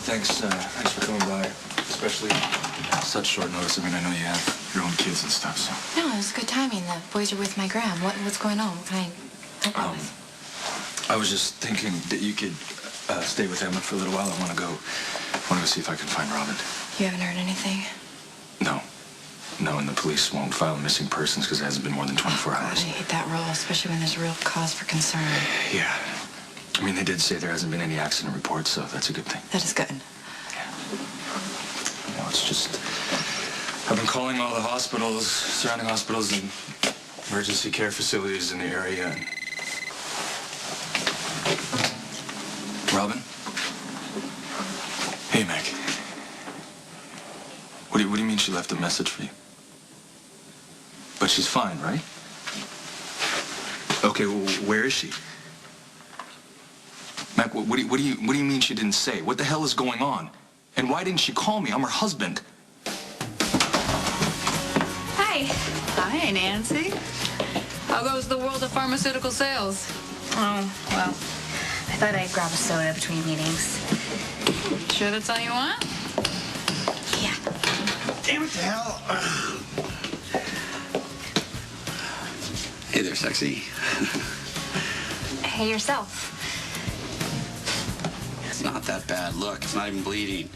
Thanks for coming by, especially such short notice. I mean, I know you have your own kids and stuff, so. No, it was good timing. The boys are with my gram. What's going on? What can I help you with? I was just thinking that you could stay with Emma for a little while. I want to go see if I can find Robin. You haven't heard anything? No, and the police won't file missing persons because it hasn't been more than 24 hours. I hate that rule, especially when there's real cause for concern. Yeah. I mean, they did say there hasn't been any accident reports, so that's a good thing. That is good. Yeah. No, it's just, I've been calling all the hospitals, surrounding hospitals and emergency care facilities in the area. Robin? Hey, Meg. What do you mean she left a message for you? But she's fine, right? Okay, well, where is she? Mac, what do you mean she didn't say? What the hell is going on? And why didn't she call me? I'm her husband. Hi. Hi, Nancy. How goes the world of pharmaceutical sales? Oh, well, I thought I'd grab a soda between meetings. Sure that's all you want? Yeah. Damn it to hell. Hey there, sexy. Hey, yourself. It's not that bad. Look, it's not even bleeding.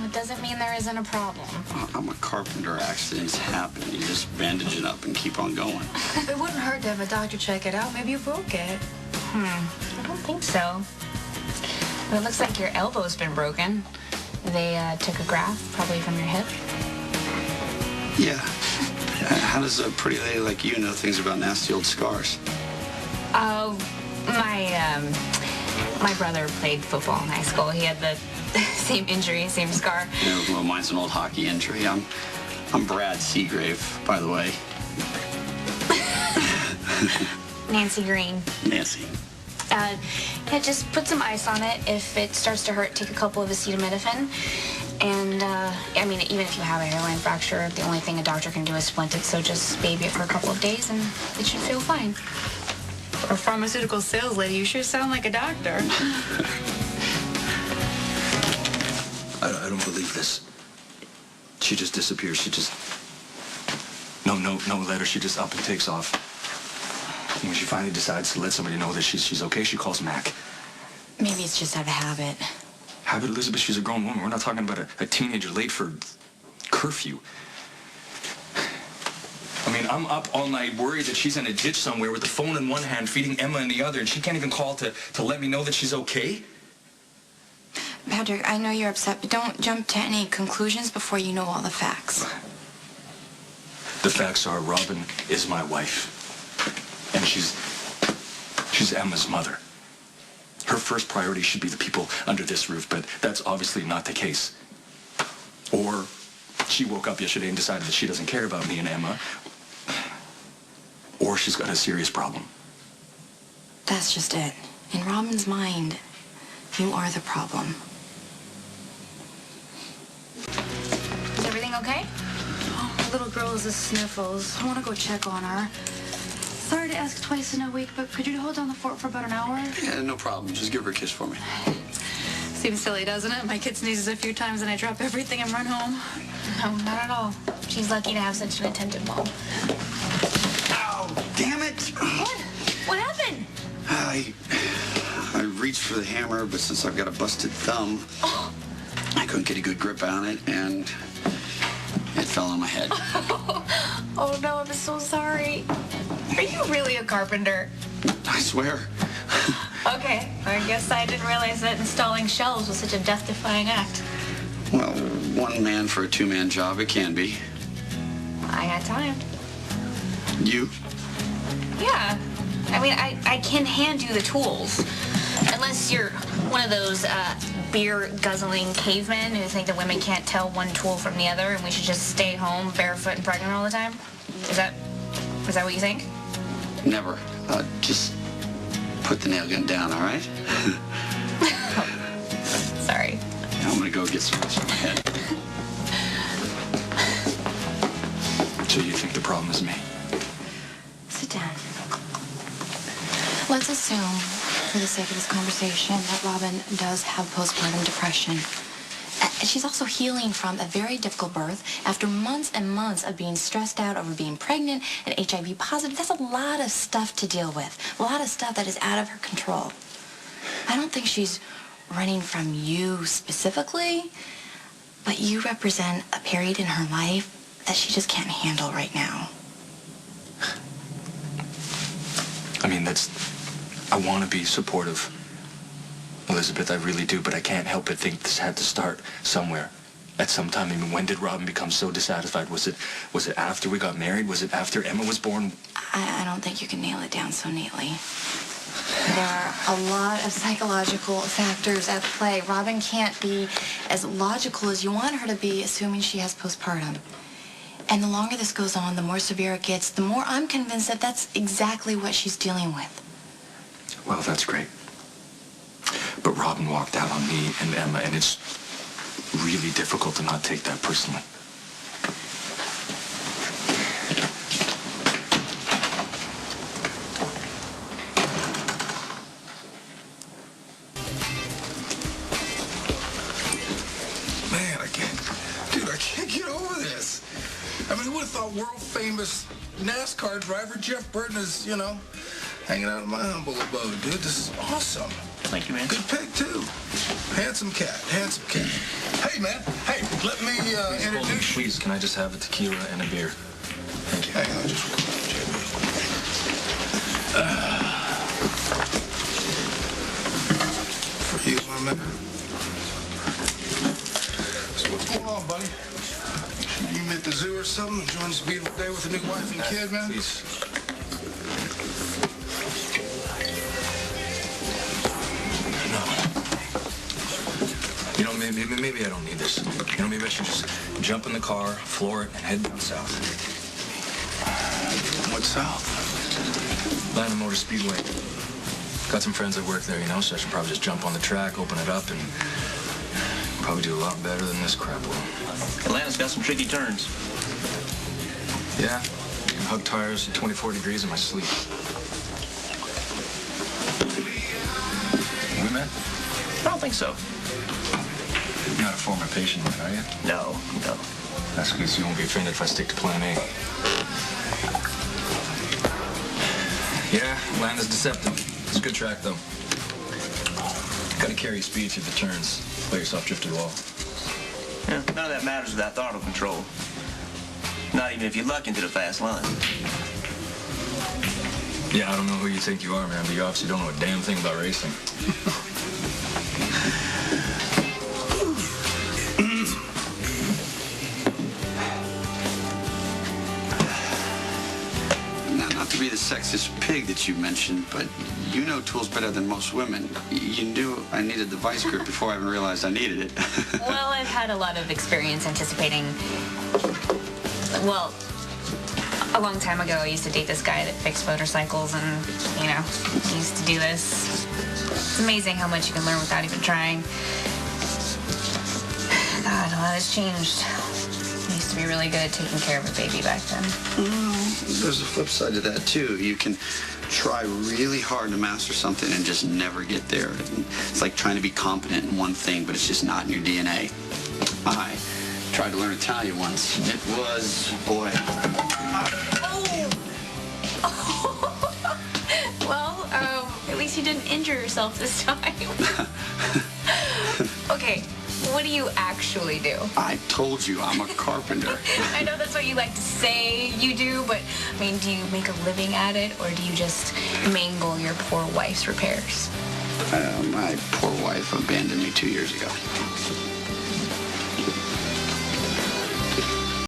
It doesn't mean there isn't a problem. I'm a carpenter. Accidents happen. You just bandage it up and keep on going. It wouldn't hurt to have a doctor check it out. Maybe you broke it. I don't think so. Well, it looks like your elbow's been broken. They took a graft, probably from your hip. Yeah. How does a pretty lady like you know things about nasty old scars? Oh, my brother played football in high school. He had the same injury, same scar. Yeah, well, mine's an old hockey injury. I'm Brad Seagrave, by the way. Nancy Green. Nancy. Yeah, just put some ice on it. If it starts to hurt, take a couple of acetaminophen. And, I mean, even if you have a hairline fracture, the only thing a doctor can do is splint it, so just baby it for a couple of days and it should feel fine. For a pharmaceutical sales lady, you sure sound like a doctor. I don't believe this. She just disappears. She just... No letter. She just up and takes off. And when she finally decides to let somebody know that she's okay, she calls Mac. Maybe it's just out of habit. Habit, Elizabeth? She's a grown woman. We're not talking about a teenager late for curfew. I mean, I'm up all night worried that she's in a ditch somewhere with the phone in one hand, feeding Emma in the other, and she can't even call to let me know that she's okay? Patrick, I know you're upset, but don't jump to any conclusions before you know all the facts. The facts are Robin is my wife, and she's Emma's mother. Her first priority should be the people under this roof, but that's obviously not the case. Or she woke up yesterday and decided that she doesn't care about me and Emma. Or she's got a serious problem. That's just it. In Robin's mind, you are the problem. Is everything okay? Oh, my little girl has the sniffles. I want to go check on her. Sorry to ask twice in a week, but could you hold down the fort for about an hour? Yeah, no problem. Just give her a kiss for me. Seems silly, doesn't it? My kid sneezes a few times and I drop everything and run home. No, not at all. She's lucky to have such an attentive mom. Ow! Damn it! What? What happened? I reached for the hammer, but since I've got a busted thumb, I couldn't get a good grip on it, and it fell on my head. Oh, no, I'm so sorry. Are you really a carpenter? I swear. Okay, I guess I didn't realize that installing shelves was such a death-defying act. Well, one man for a two-man job, it can be. I had time. You? Yeah. I mean, I can hand you the tools. Unless you're one of those beer-guzzling cavemen who think that women can't tell one tool from the other and we should just stay home barefoot and pregnant all the time. Is that what you think? Never. Just put the nail gun down, all right? Sorry. I'm gonna go get some rest on my head. So you think the problem is me? Sit down. Let's assume, for the sake of this conversation, that Robin does have postpartum depression. And she's also healing from a very difficult birth after months and months of being stressed out over being pregnant and HIV positive. That's a lot of stuff to deal with, a lot of stuff that is out of her control. I don't think she's running from you specifically, but you represent a period in her life that she just can't handle right now. I mean, I want to be supportive, Elizabeth, I really do, but I can't help but think this had to start somewhere, at some time. I mean, when did Robin become so dissatisfied? Was it after we got married? Was it after Emma was born? I don't think you can nail it down so neatly. There are a lot of psychological factors at play. Robin can't be as logical as you want her to be, assuming she has postpartum. And the longer this goes on, the more severe it gets, the more I'm convinced that that's exactly what she's dealing with. Well, that's great. But Robin walked out on me and Emma, and it's really difficult to not take that personally. Man, I can't get over this. I mean, who would have thought world-famous NASCAR driver Jeff Burton is, hanging out in my humble abode, dude. This is awesome. Thank you, man. Good pick, too. Handsome cat, handsome cat. Hey, man. Hey, let me introduce you. Please, can I just have a tequila and a beer? Thank you. Hang on, just real quick, Jamie. For you, my man. So what's going on, buddy? You at the zoo or something? Enjoying this beautiful day with a new wife and kid, man? Please. Maybe I don't need this. Maybe I should just jump in the car, floor it, and head down south. What's south? Atlanta Motor Speedway. Got some friends that work there, so I should probably just jump on the track, open it up, and probably do a lot better than this crap will. Atlanta's got some tricky turns. Yeah, I can hug tires at 24 degrees in my sleep. We met? I don't think so. You're not a former patient, are you? No. That's good, so you won't be offended if I stick to plan A. Yeah, Atlanta's deceptive. It's a good track, though. Gotta carry speed through the turns. Let yourself drift to the wall. Yeah, none of that matters without throttle control. Not even if you luck into the fast line. Yeah, I don't know who you think you are, man, but you obviously don't know a damn thing about racing. Not to be the sexist pig that you mentioned, but you know tools better than most women. You knew I needed the vice grip before I even realized I needed it. Well, I've had a lot of experience anticipating. Well, a long time ago, I used to date this guy that fixed motorcycles, and, he used to do this. It's amazing how much you can learn without even trying. God, a lot has changed. I used to be really good at taking care of a baby back then. There's a flip side to that, too. You can try really hard to master something and just never get there. It's like trying to be competent in one thing, but it's just not in your DNA. I tried to learn Italian once. It was, boy. Well, at least you didn't injure yourself this time. Okay, what do you actually do? I told you, I'm a carpenter. I know that's what you like to say you do, but, do you make a living at it, or do you just mangle your poor wife's repairs? My poor wife abandoned me 2 years ago.